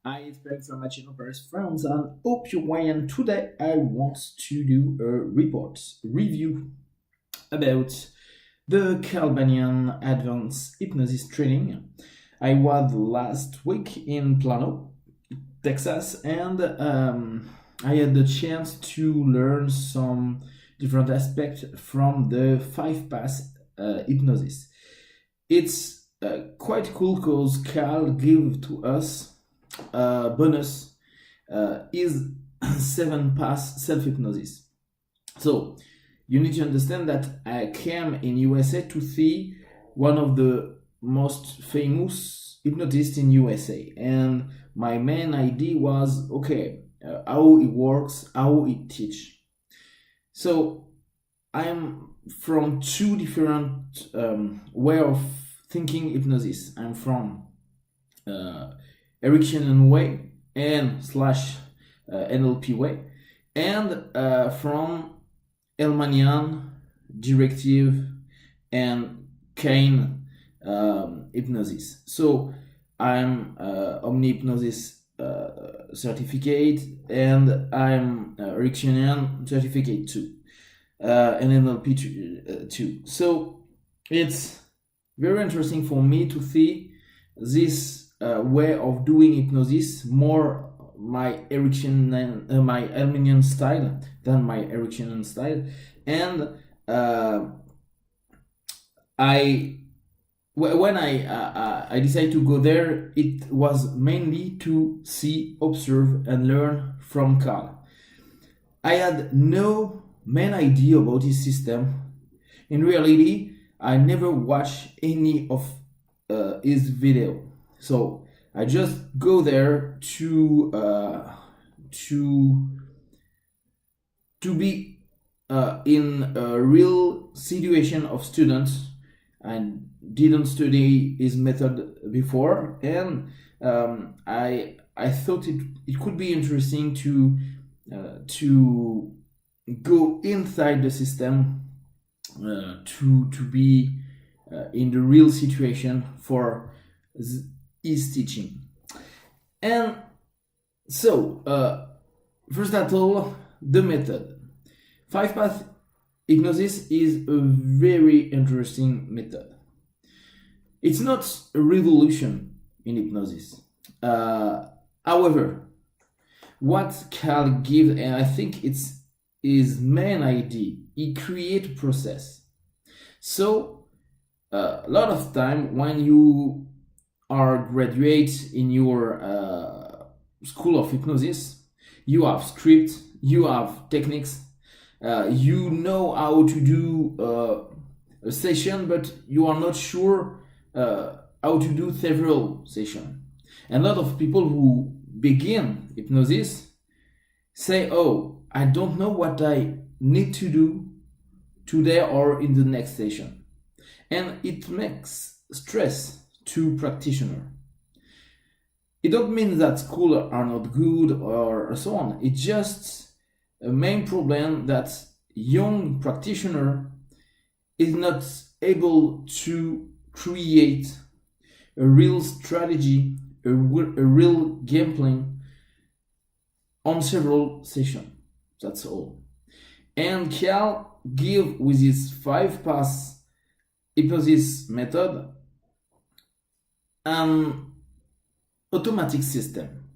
Hi, it's Greg from HnO Paris, France, and hope you're well. And today I want to do a review about the Cla Banyan Advance Hypnosis Training. I was last week in Plano, Texas, and I had the chance to learn some different aspects from the 5 pass hypnosis. It's quite cool because Carl gave to us bonus is 7 pass self-hypnosis. So you need to understand that I came in USA to see one of the most famous hypnotists in USA, and my main idea was how it works, how it teach. So I'm from two different way of thinking hypnosis. I'm from HnO way and slash NLP way, and from Hellmanian directive and Kane hypnosis. So I'm Omni Hypnosis certificate, and I'm Ericksonian certificate too, and NLP too. So it's very interesting for me to see this way of doing hypnosis more my my Hellmanian style than my Ericksonian style, and when I decided to go there, it was mainly to see, observe, and learn from Carl. I had no main idea about his system. In reality, I never watched any of his video, so I just go there to be in a real situation of students. I didn't study his method before, and I thought it could be interesting to go inside the system, to be in the real situation for his teaching. And so first of all, the method. 5 pass hypnosis is a very interesting method. It's not a revolution in hypnosis. However, what Carl gives, and I think it's his main idea, he create a process. So a lot of time when you are graduate in your school of hypnosis, you have script, you have techniques, you know how to do a session, but you are not sure how to do several sessions. And a lot of people who begin hypnosis say, oh, I don't know what I need to do today or in the next session. And it makes stress to practitioner. It don't mean that school are not good or so on. It's just a main problem that young practitioner is not able to create a real strategy, a real game plan on several sessions. That's all. And Carl give with his 5 pass hypnosis method an automatic system.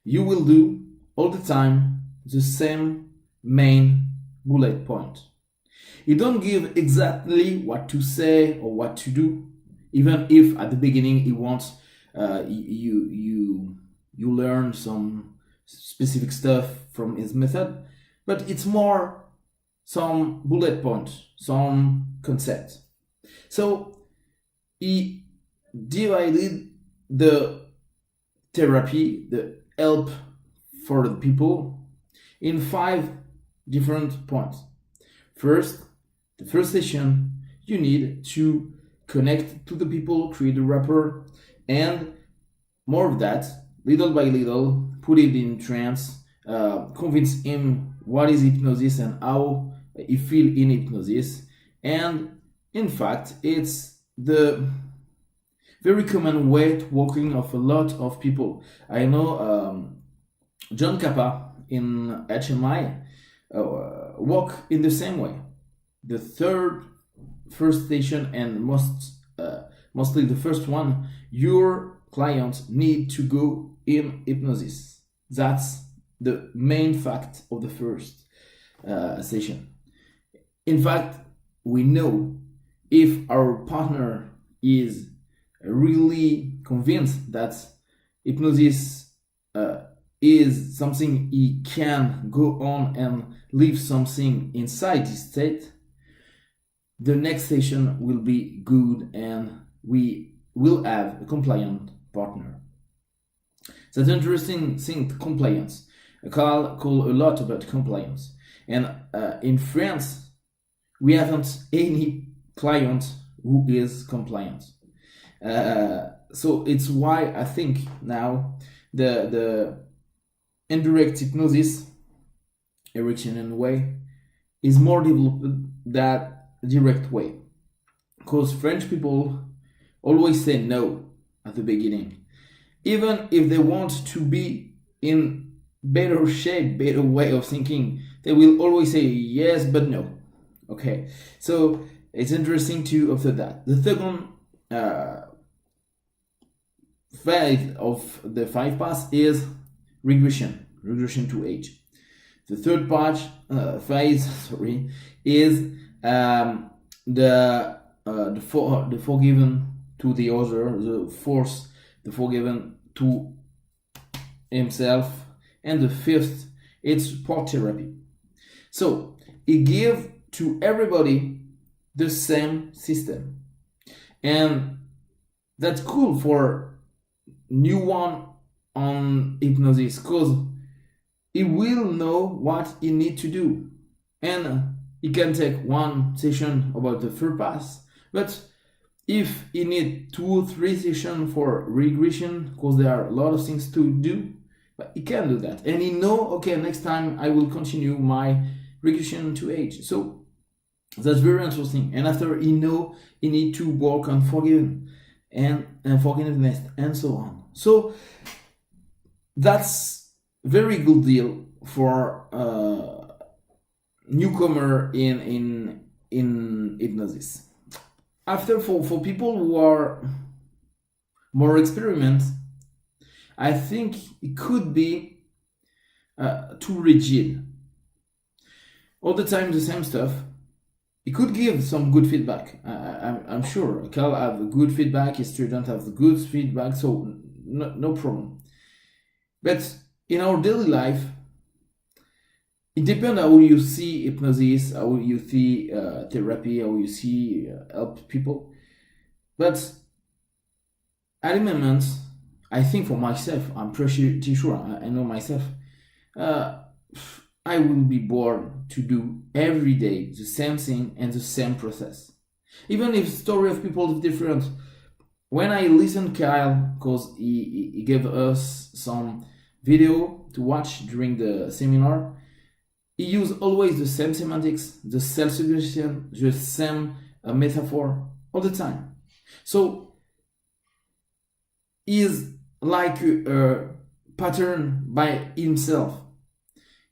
You will do all the time the same main bullet point. You don't give exactly what to say or what to do, even if at the beginning he wants you learn some specific stuff from his method, but it's more some bullet point, some concept. So he divided the therapy, the help for the people, in 5 different points. First, the first session, you need to connect to the people, create a rapport, and more of that, little by little, put it in trance, convince him what is hypnosis and how he feel in hypnosis. And in fact, it's the very common way to walking of a lot of people. I know John Kappa in HMI walk in the same way. The first station and mostly the first one, your clients need to go in hypnosis. That's the main fact of the first session. In fact, we know if our partner is really convinced that hypnosis is something he can go on and leave something inside his state, the next session will be good and we will have a compliant partner. That's an interesting thing, compliance. Carl call a lot about compliance. And in France, we haven't any client who is compliant. So it's why I think now the indirect hypnosis, Ericksonian way, is more developed than direct way. Because French people always say no at the beginning. Even if they want to be in better shape, better way of thinking, they will always say yes, but no. Okay, so it's interesting to observe that. The second phase of the 5 paths is regression to age. The third phase is the forgiven to the other, the forgiven to himself, and the fifth, it's support therapy. So it gives to everybody the same system, and that's cool for new one on hypnosis, because he will know what he need to do, and he can take one session about the third path, but if he need 2 or 3 sessions for regression, because there are a lot of things to do, but he can do that, and he know, okay, next time I will continue my regression to age. So that's very interesting. And after he know, he need to work on forgiveness and so on. So that's very good deal for newcomer in hypnosis. After for people who are more experienced, I think it could be too rigid. All the time the same stuff. It could give some good feedback. I'm sure Carl have good feedback, his students have good feedback, so no problem. But in our daily life, it depends how you see hypnosis, how you see therapy, how you see help people. But at the moment, I think for myself, I'm pretty sure, I know myself, I will be bored to do every day the same thing and the same process. Even if the story of people is different. When I listen Kyle, because he gave us some video to watch during the seminar, he used always the same semantics, the self-suggestion, the same metaphor all the time. So he is like a pattern by himself.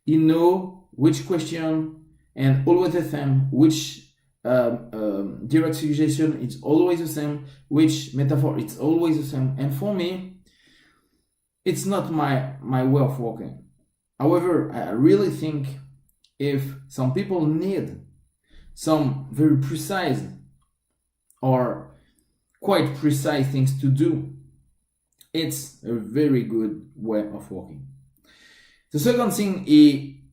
He know which question and always the same, which direct suggestion is always the same, which metaphor it's always the same. And for me, it's not my way of working. However, I really think if some people need some very precise or quite precise things to do, it's a very good way of working. The second thing he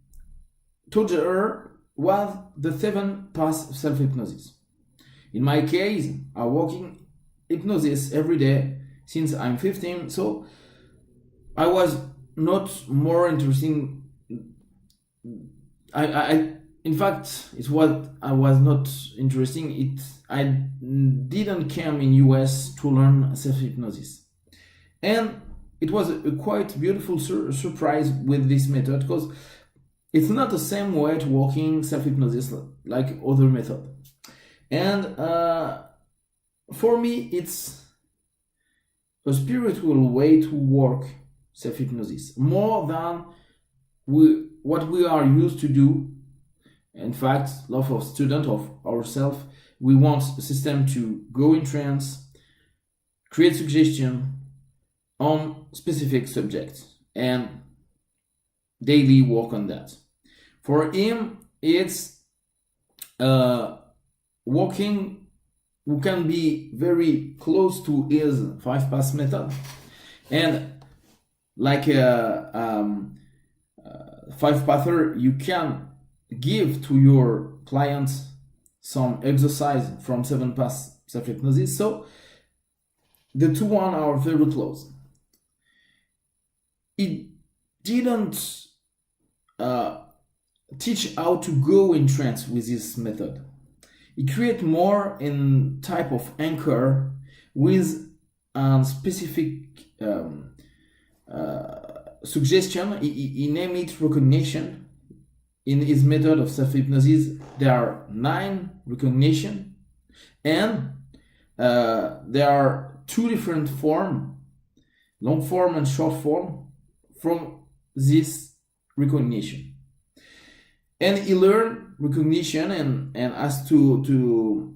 told her was the 7 paths of self-hypnosis. In my case, I'm working hypnosis every day since I'm 15, so I was not more interesting. In fact, it's what I was not interesting. I didn't come in US to learn self-hypnosis, and it was a quite beautiful surprise with this method, because it's not the same way to working self-hypnosis like other method. And for me, it's a spiritual way to work self-hypnosis, more than what we are used to do. In fact, a lot of students of ourselves, we want a system to go in trance, create suggestion on specific subjects, and daily work on that. For him, it's working who can be very close to his 5-pass method, and like a 5-passer, you can give to your clients some exercise from 7-pass self-hypnosis. So the two one are very close. It didn't teach how to go in trance with this method. It creates more in type of anchor with a specific suggestion. He named it recognition. In his method of self-hypnosis, there are 9 recognition, and there are 2 different forms, long form and short form, from this recognition. And he learned recognition and asked to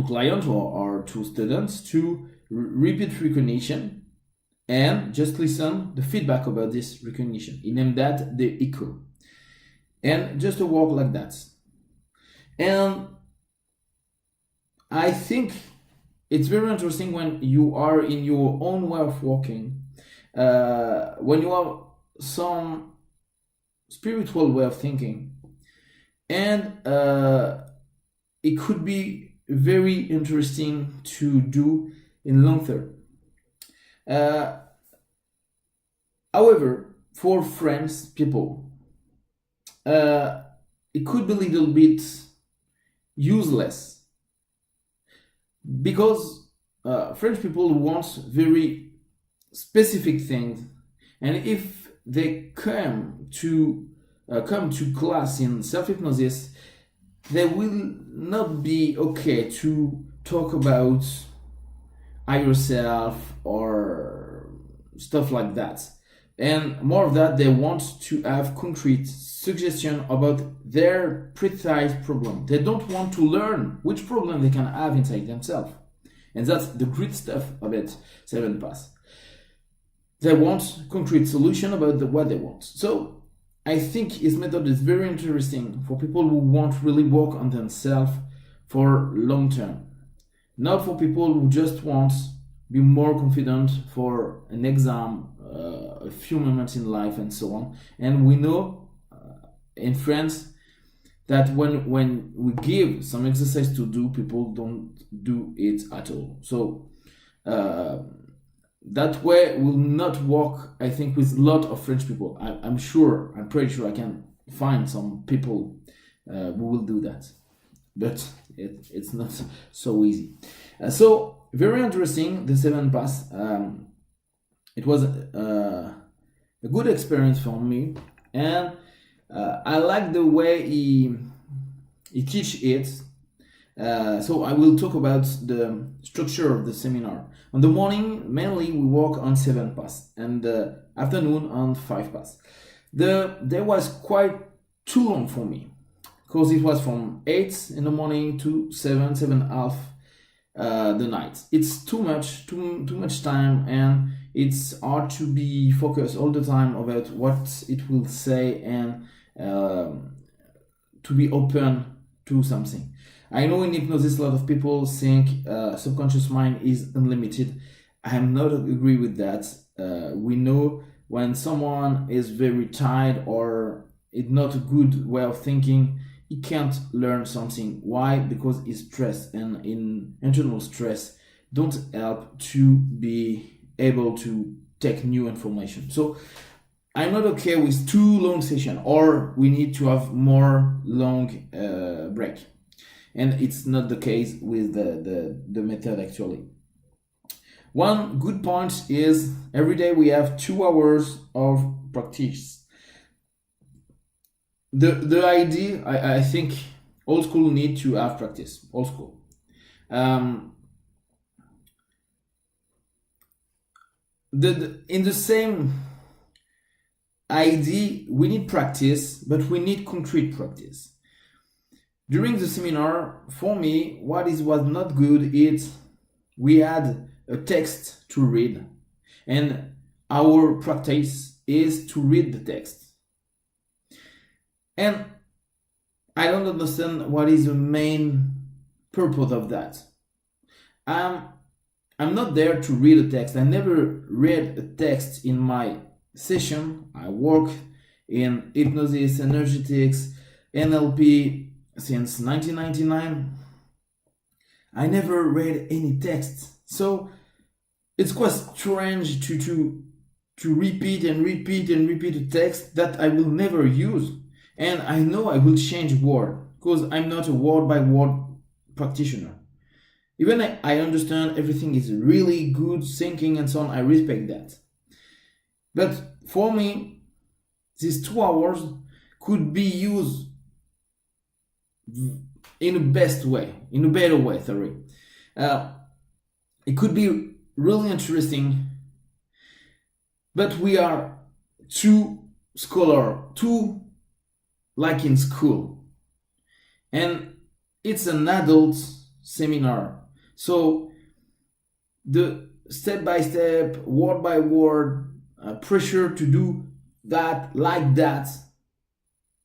clients or to students to repeat recognition and just listen the feedback about this recognition. He named that the echo. And just to work like that. And I think it's very interesting when you are in your own way of working, when you have some spiritual way of thinking, and it could be very interesting to do in long term. However, for French people, it could be a little bit useless, because French people want very specific things, and if they come to class in self-hypnosis, they will not be okay to talk about higher self or stuff like that. And more of that, they want to have concrete suggestion about their precise problem. They don't want to learn which problem they can have inside themselves. And that's the great stuff about 7-pass. They want concrete solution about what they want. So I think his method is very interesting for people who want to really work on themselves for long term. Not for people who just want to be more confident for an exam, a few moments in life, and so on. And we know in France that when we give some exercise to do, people don't do it at all. So that way will not work, I think, with a lot of French people. I'm pretty sure I can find some people who will do that, but it's not so easy. So very interesting, the 7-pass. It was a good experience for me, and I like the way he teach it. So I will talk about the structure of the seminar. On the morning, mainly we work on 7-pass, and the afternoon on 5-pass. The day was quite too long for me, because it was from 8 in the morning to 7:30 the night. It's too much time, and it's hard to be focused all the time about what it will say, and to be open to something. I know in hypnosis a lot of people think subconscious mind is unlimited. I am not agree with that. We know when someone is very tired or it's not a good way of thinking, he can't learn something. Why? Because he's stressed, and in internal stress don't help to be able to take new information. So I'm not okay with too long session, or we need to have more long break. And it's not the case with the method actually. One good point is every day we have 2 hours of practice. The idea, I think old school need to have practice, old school. in the same idea, we need practice, but we need concrete practice. During the seminar, for me, what was not good is we had a text to read, and our practice is to read the text. And I don't understand what is the main purpose of that. I'm not there to read a text. I never read a text in my session. I work in hypnosis, energetics, NLP since 1999. I never read any text. So it's quite strange to repeat and repeat and repeat a text that I will never use. And I know I will change word because I'm not a word by word practitioner. Even I understand everything is really good thinking and so on. I respect that. But for me, these 2 hours could be used in a better way, sorry. It could be really interesting, but we are too like in school. And it's an adult seminar. So the step-by-step, word-by-word pressure to do that like that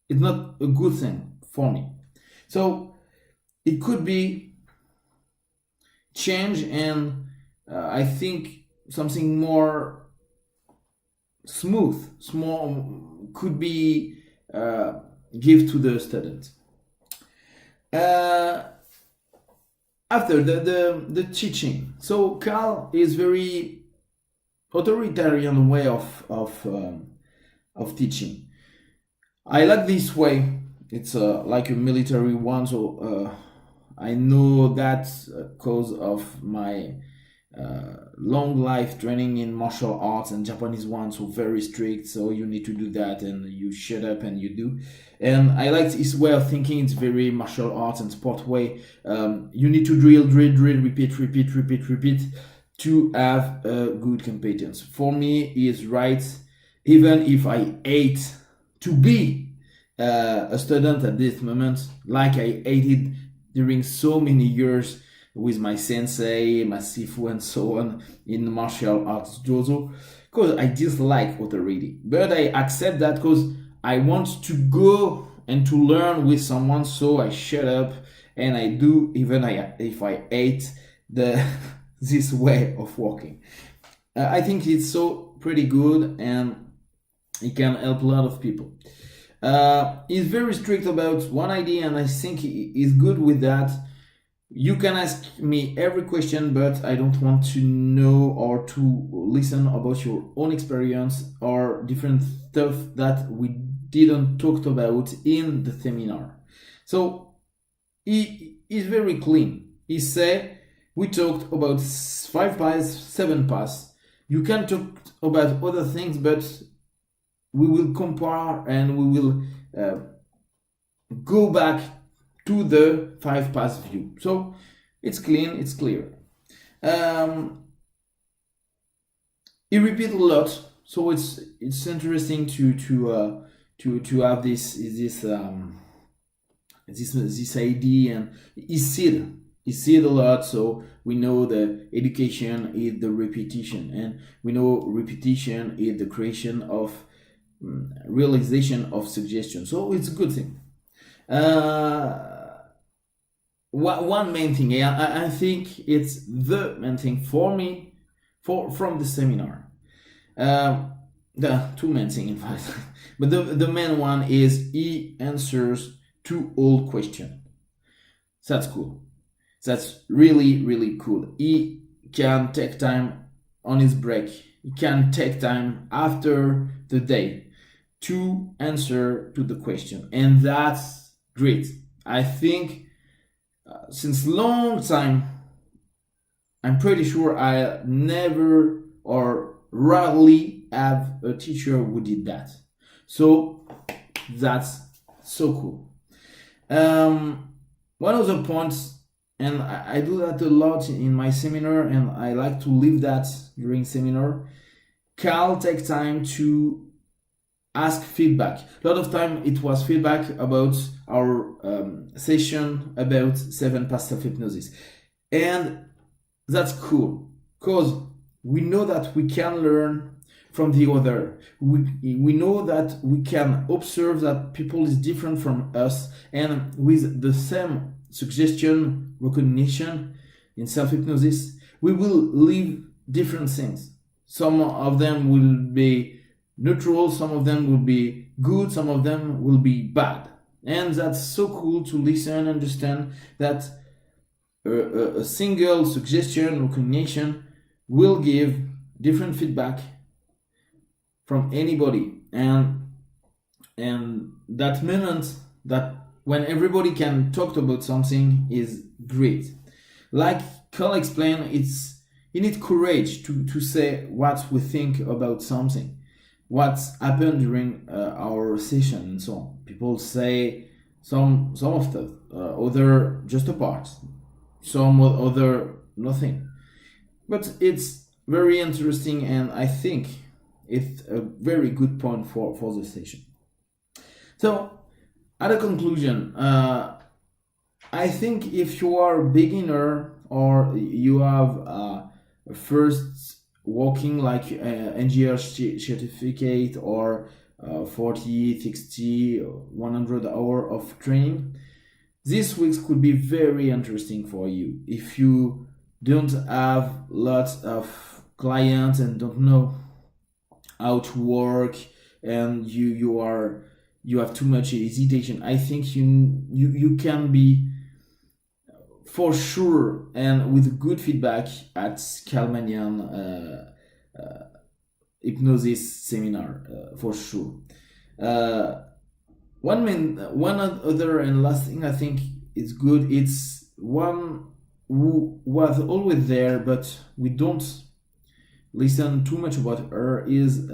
is not a good thing for me. So it could be change, and I think something more smooth could be give to the student. After the teaching, so Cla is very authoritarian way of teaching. I like this way. It's like a military one, so I know that because of my long life training in martial arts, and Japanese one, so very strict, so you need to do that and you shut up and you do. And I like his way of thinking. It's very martial arts and sport way. You need to drill, repeat to have a good competence. For me, he is right, even if I hate to be a student at this moment, like I hated during so many years with my sensei, my sifu, and so on in martial arts dojo, because I dislike authority. But I accept that because I want to go and to learn with someone, so I shut up and I do, even if I hate this way of working. I think it's so pretty good, and it can help a lot of people. He's very strict about one idea, and I think he is good with that. You can ask me every question, but I don't want to know or to listen about your own experience or different stuff that we didn't talk about in the seminar. So he is very clean. He said we talked about 5 paths, 7 paths. You can talk about other things, but we will compare and we will go back to the 5 paths view. So it's clean, it's clear. He repeats a lot, so it's interesting to have this idea, and he said a lot. So we know the education is the repetition, and we know repetition is the creation of realization of suggestion. So it's a good thing. One main thing, I think it's the main thing for me from the seminar. The 2 main things, in fact, but the main one is he answers to all questions. That's cool. That's really cool. He can take time on his break. He can take time after the day to answer to the question, and that's great. I think since long time, I'm pretty sure I never or rarely have a teacher who did that. So that's so cool. One of the points, and I do that a lot in my seminar, and I like to leave that during seminar, Cal take time to ask feedback. A lot of time it was feedback about our session about 7 paths of hypnosis. And that's cool, because we know that we can learn from the other. We know that we can observe that people is different from us, and with the same suggestion, recognition in self-hypnosis, we will live different things. Some of them will be neutral, some of them will be good, some of them will be bad. And that's so cool to listen and understand that a single suggestion, recognition will give different feedback from anybody. And that moment that when everybody can talk about something is great. Like Carl explained, you need courage to say what we think about something, what's happened during our session and so on. People say some of the other just a part, some other nothing. But it's very interesting, and I think it's a very good point for the session. So, at a conclusion, I think if you are a beginner or you have first walking like NGR certificate or 40, 60, 100 hour of training, this week could be very interesting for you. If you don't have lots of clients and don't know how to work, and you have too much hesitation, I think you can be for sure, and with good feedback, at Cla Banyan Hypnosis seminar for sure. One other and last thing I think is good. It's one who was always there, but we don't listen too much about her, is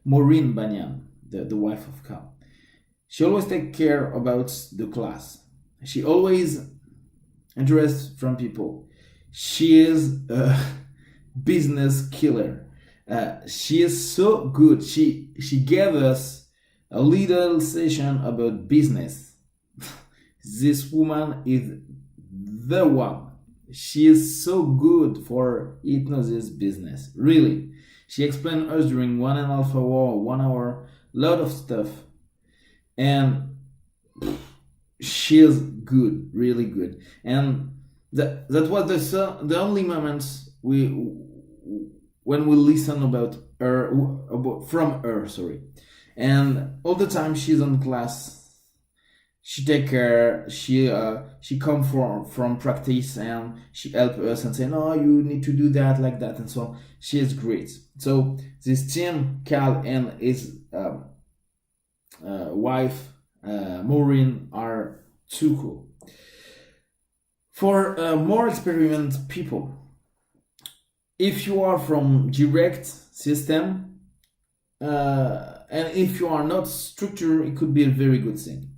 Maureen Banyan, the wife of Cal. She always take care about the class. She always interest from people. She is a business killer. She is so good. She gave us a little session about business. This woman is the one. She is so good for hypnosis business. Really. She explained us during 1.5 hour, 1 hour, lot of stuff. And she is good, really good. And that was the only moments when we listen about her, from her, sorry. And all the time she's on class, she take care, she come from practice, and she help us and say, no, you need to do that like that, and so on. She is great. So this team, Cal and his wife Maureen, are too cool. For more experienced people, if you are from direct system, and if you are not structured, it could be a very good thing.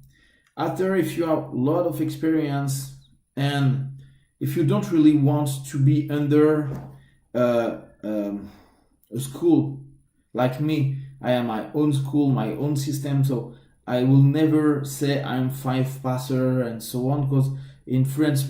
After, if you have a lot of experience, and if you don't really want to be under a school like me, I have my own school, my own system, so I will never say I'm 5 passer and so on, because in France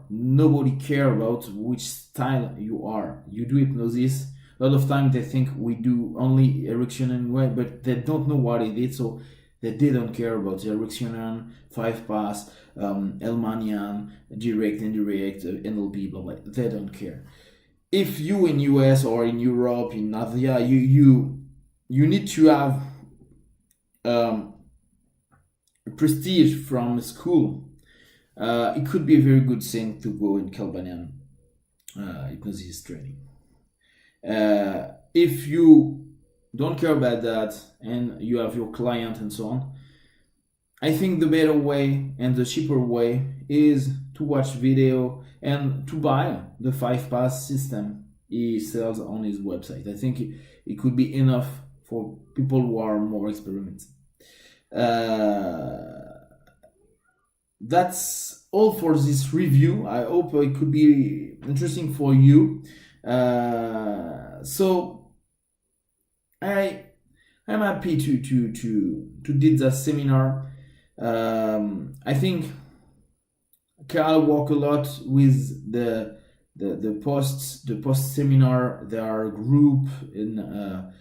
nobody care about which style you are. You do hypnosis. A lot of time they think we do only erection and way, but they don't know what it is, so they don't care about the erection, 5 pass, Elmanian, direct, indirect, NLP, blah blah. They don't care. If you in US or in Europe, in Asia, you need to have prestige from school. It could be a very good thing to go in Cla Banyan Hypnosis training. If you don't care about that and you have your client and so on, I think the better way and the cheaper way is to watch video and to buy the 5 pass system he sells on his website. I think it could be enough for people who are more experienced. That's all for this review. I hope it could be interesting for you. So I'm happy to did that seminar. I think Carl work a lot with the post seminar. There are group on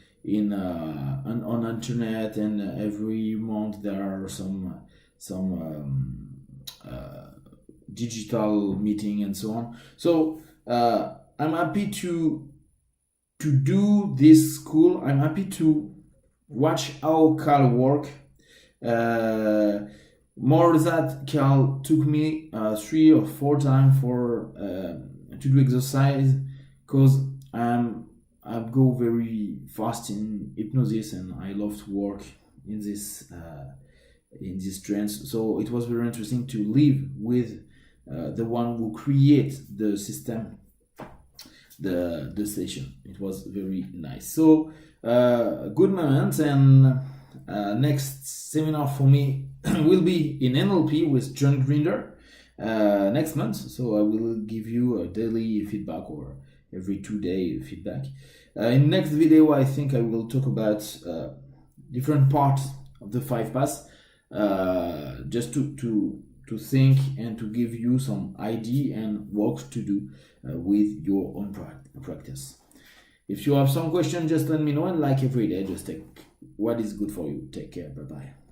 internet, and every month there are some digital meeting and so on. So I'm happy to do this school. I'm happy to watch how Carl work. More that Carl took me 3 or 4 times for to do exercise, because I go very fast in hypnosis and I love to work in this trance. So it was very interesting to live with the one who create the system, the station. It was very nice. So good moment. And next seminar for me will be in NLP with John Grinder next month. So I will give you a daily feedback or every 2-day feedback. In next video, I think I will talk about different parts of the 5 paths, just to think and to give you some idea and work to do with your own practice. If you have some question, just let me know, and like every day, just take what is good for you. Take care. Bye bye.